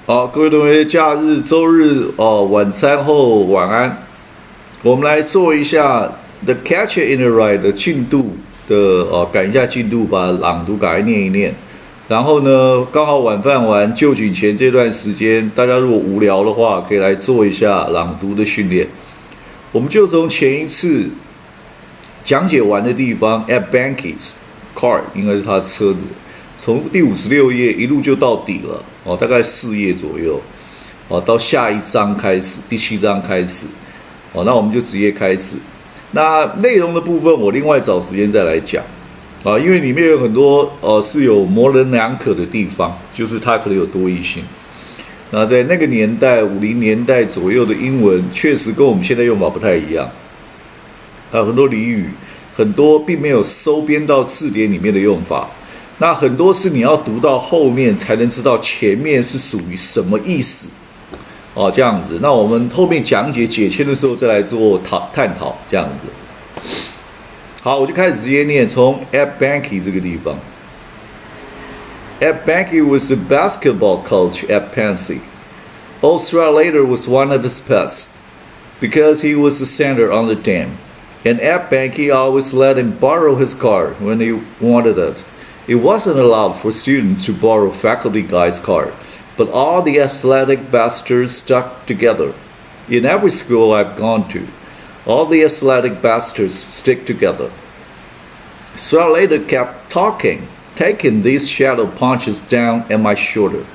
好，各位同学，假日周日晚餐后晚安。我们来做一下《The Catcher in the Rye》的进度的赶一下进度，把朗读赶快念一念。然后呢，刚好晚饭完就寝前这段时间，大家如果无聊的话，可以来做一下朗读的训练。我们就从前一次讲解完的地方 ，at Banky's car 应该是他的车子。从第56页一路就到底了大概4页左右到下一章开始，第7章开始那我们就直接开始。那内容的部分我另外找时间再来讲因为里面有很多是有模棱两可的地方，就是它可能有多义性。那在那个年代50年代左右的英文，确实跟我们现在用法不太一样，还有很多俚语，很多并没有收编到字典里面的用法。那很多是你要读到后面才能知道前面是属于什么意思这样子。那我们后面讲解解签的时候再来做探讨，这样子。好，我就开始直接念，从 at Banky 这个地方。At Banky was a basketball coach at Pansy. Australator was one of his pets because he was the center on the team. And at Banky always let him borrow his car when he wanted it.It wasn't allowed for students to borrow faculty guy's car, but all the athletic bastards stuck together. In every school I've gone to, all the athletic bastards stick together. Slater kept talking, taking these shadow punches down at my shoulder.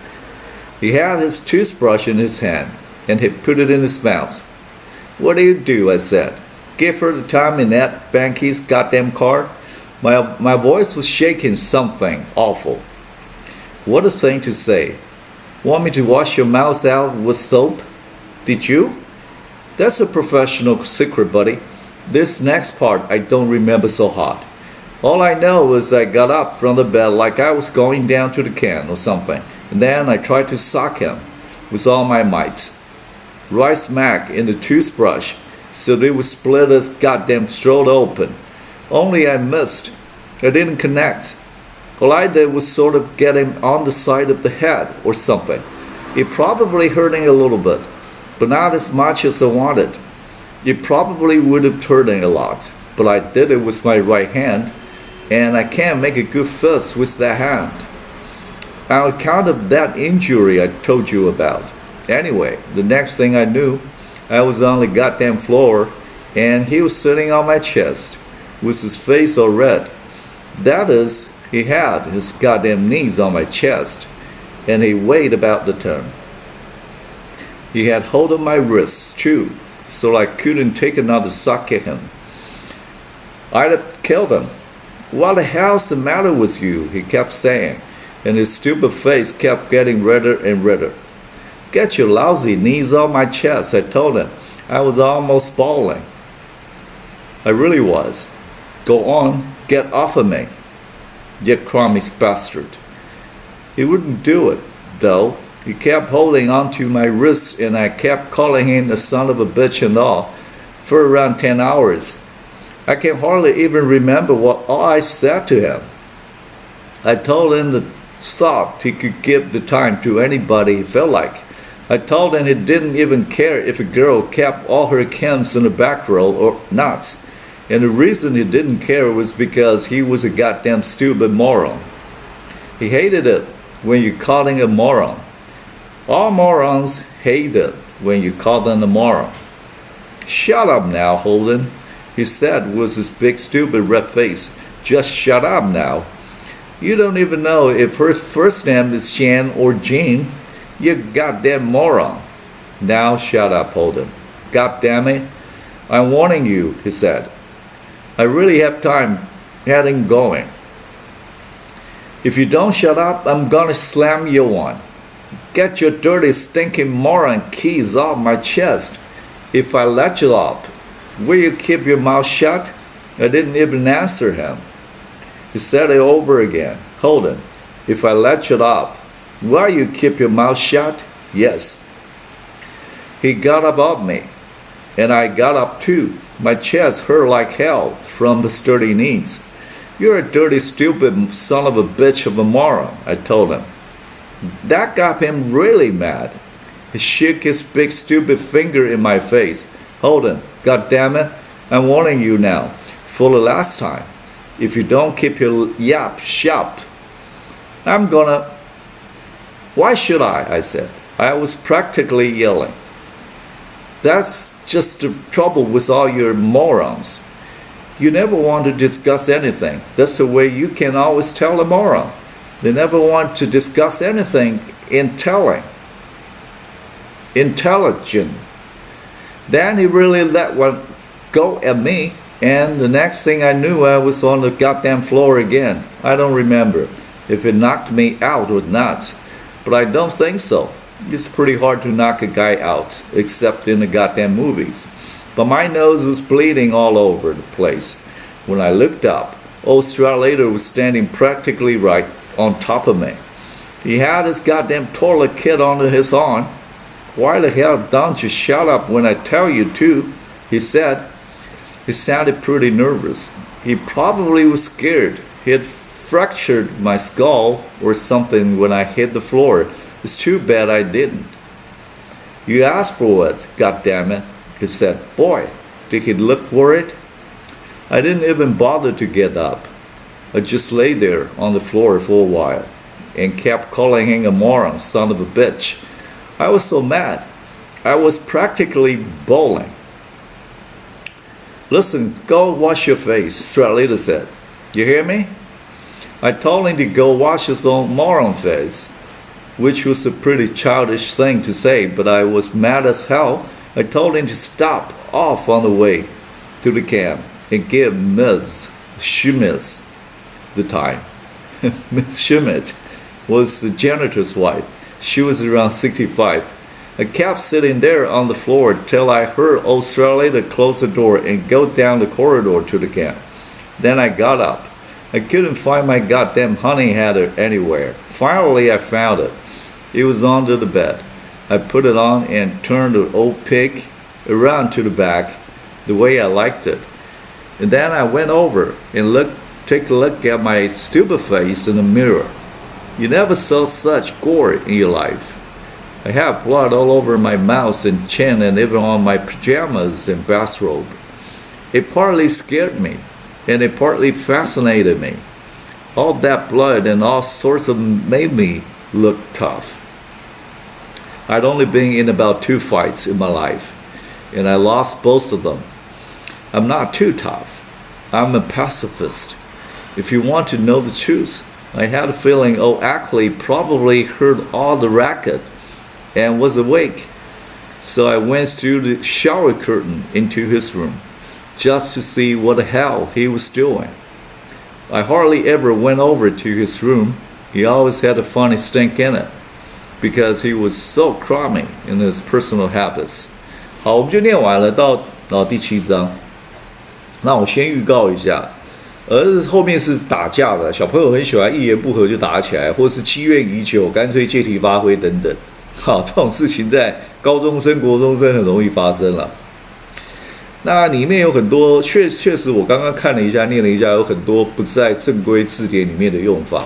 He had his toothbrush in his hand, and he put it in his mouth. What do you do? I said. Give her the time in that Banky's goddamn car?My voice was shaking something awful. What a thing to say. Want me to wash your mouth out with soap? Did you? That's a professional secret, buddy. This next part I don't remember so hot. All I know is I got up from the bed like I was going down to the can or something, and then I tried to sock him with all my might. Right smack in the toothbrush so they would split his goddamn throat open.Only I missed. I didn't connect. All I did was sort of get him on the side of the head or something. It probably hurt him a little bit, but not as much as I wanted. It probably would have hurt him a lot, but I did it with my right hand, and I can't make a good fist with that hand. On account of that injury I told you about. Anyway, the next thing I knew, I was on the goddamn floor, and he was sitting on my chest.With his face all red. That is, he had his goddamn knees on my chest, and he weighed about the ton. He had hold of my wrists, too, so I couldn't take another suck at him. I'd have killed him. What the hell's the matter with you? He kept saying, and his stupid face kept getting redder and redder. Get your lousy knees off my chest, I told him. I was almost bawling. I really was.Go on, get off of me, you crummy bastard. He wouldn't do it, though. He kept holding onto my wrists, and I kept calling him a son of a bitch and all, for around 10 hours. I can hardly even remember what all I said to him. I told him that thought he could give the time to anybody he felt like. I told him he didn't even care if a girl kept all her Kims in the back row or not.And the reason he didn't care was because he was a goddamn stupid moron. He hated it when you called him a moron. All morons hate it when you call them a moron. Shut up now, Holden, he said with his big stupid red face. Just shut up now. You don't even know if her first name is Jan or Jean. You goddamn moron. Now shut up, Holden. God damn it. I'm warning you, he said.I really have time getting going. If you don't shut up, I'm gonna slam you one. Get your dirty, stinking moron keys off my chest. If I let you up, will you keep your mouth shut? I didn't even answer him. He said it over again. Holden, if I let you up, will you keep your mouth shut? Yes. He got above me, and I got up too.My chest hurt like hell from the sturdy knees. You're a dirty, stupid son of a bitch of a moron, I told him. That got him really mad. He shook his big stupid finger in my face. Holden, goddammit, I'm warning you now, for the last time. If you don't keep your yap shut, I'm gonna... Why should I said. I was practically yelling. That's just the trouble with all your morons. You never want to discuss anything. That's the way you can always tell a moron. They never want to discuss anything intelligent. Then he really let one go at me, and the next thing I knew, I was on the goddamn floor again. I don't remember if it knocked me out or not, but I don't think so. It's pretty hard to knock a guy out, except in the goddamn movies. But my nose was bleeding all over the place. When I looked up, old Stradlater was standing practically right on top of me. He had his goddamn toilet kit under his arm. Why the hell don't you shut up when I tell you to? He said. He sounded pretty nervous. He probably was scared. He had fractured my skull or something when I hit the floor. It's too bad I didn't. You asked for it, goddammit, he said. Boy, did he look worried? I didn't even bother to get up. I just lay there on the floor for a while and kept calling him a moron, son of a bitch. I was so mad. I was practically bawling. Listen, go wash your face, Stradlater said. You hear me? I told him to go wash his own moron face, which was a pretty childish thing to say, but I was mad as hell. I told him to stop off on the way to the camp and give Ms. Schmidt the time. Miss Schmidt was the janitor's wife. She was around 65. I kept sitting there on the floor till I heard old Stradlater close the door and go down the corridor to the camp. Then I got up. I couldn't find my goddamn honey hatter anywhere. Finally I found it. It was under the bed. I put it on and turned the old pig around to the back the way I liked it. And then I went over and take a look at my stupid face in the mirror. You never saw such gore in your life. I have blood all over my mouth and chin and even on my pajamas and bathrobe. It partly scared me and it partly fascinated me. All that blood and all sorts of made me look tough. I'd only been in about 2 fights in my life, and I lost both of them. I'm not too tough. I'm a pacifist. If you want to know the truth, I had a feeling old Ackley probably heard all the racket and was awake. So I went through the shower curtain into his room just to see what the hell he was doing. I hardly ever went over to his room. He always had a funny stink in it because he was so crummy in his personal habits. 好，我们就念完了到第7章。那我先预告一下，后面是打架的，小朋友很喜欢一言不合就打起来，或是积怨已久，干脆借题发挥等等。好，这种事情在高中生、国中生很容易发生了。那里面有很多，确实我刚刚看了一下，念了一下，有很多不在正规字典里面的用法，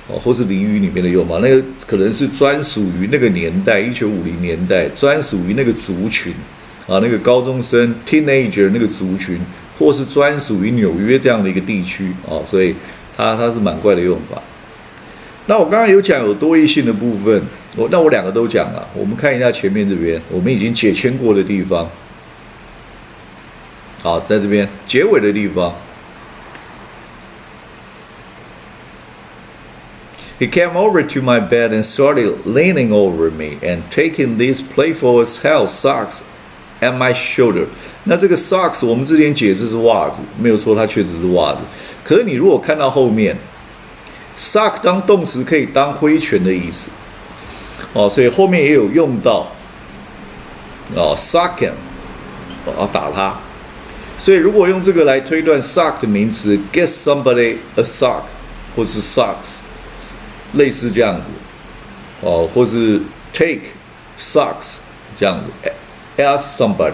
或是俚语里面的用法，那个可能是专属于那个年代，1950年代，专属于那个族群啊，那个高中生 teenager 那个族群，或是专属于纽约这样的一个地区啊，所以它是蛮怪的用法。那我刚刚有讲有多义性的部分，那我2个都讲了。我们看一下前面这边，我们已经解签过的地方。好，在这边结尾的地方 ，He came over to my bed and started leaning over me and taking these playful as hell socks at my shoulder. 那这个 socks 我们之前解释是袜子，没有错，它确实是袜子。可是你如果看到后面 ，sock 当动词可以当挥拳的意思，所以后面也有用到sock him，打他。所以如果用这个来推断 sock 的名词 ，get somebody a sock 或是 socks， 类似这样子，或是 take socks 这样子 ，ask somebody。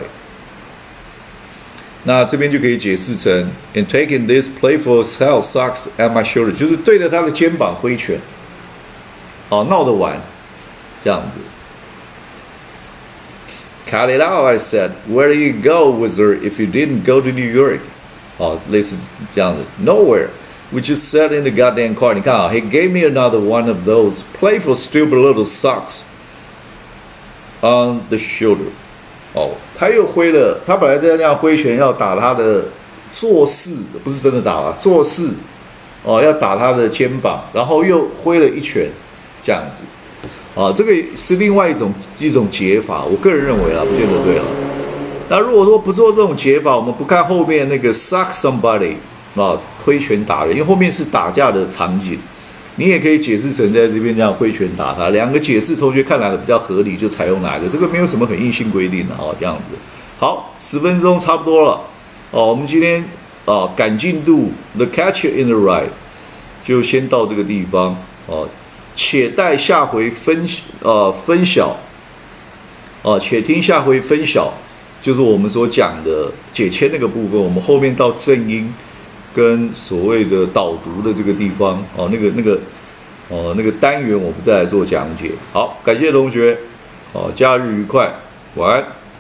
那这边就可以解释成 ，and taking this playful as hell socks at my shoulder， 就是对着他的肩膀挥拳。闹着玩，这样子。Cut it out, I said. Where do you go, wizard, if you didn't go to New York? 类似这样子 ，Nowhere. We just sat in the goddamn car. 你看啊 ，He gave me another one of those playful, stupid little socks on the shoulder. 他又挥了，他本来在这样挥拳要打他的做事，不是真的打啊，做事要打他的肩膀，然后又挥了一拳，这样子。这个是另外一种解法，我个人认为不见得对了。那如果说不做这种解法，我们不看后面那个 sock somebody 推拳打人，因为后面是打架的场景，你也可以解释成在这边这样挥拳打他。两个解释，同学看哪个比较合理就采用哪个，这个没有什么很硬性规定的这样子。好，10分钟差不多了我们今天赶进度 The Catcher in the Rye 就先到这个地方且待下回分晓且听下回分晓，就是我们所讲的解签那个部分。我们后面到正音跟所谓的导读的这个地方那个单元，我们再来做讲解。好，感谢同学假日愉快，晚安。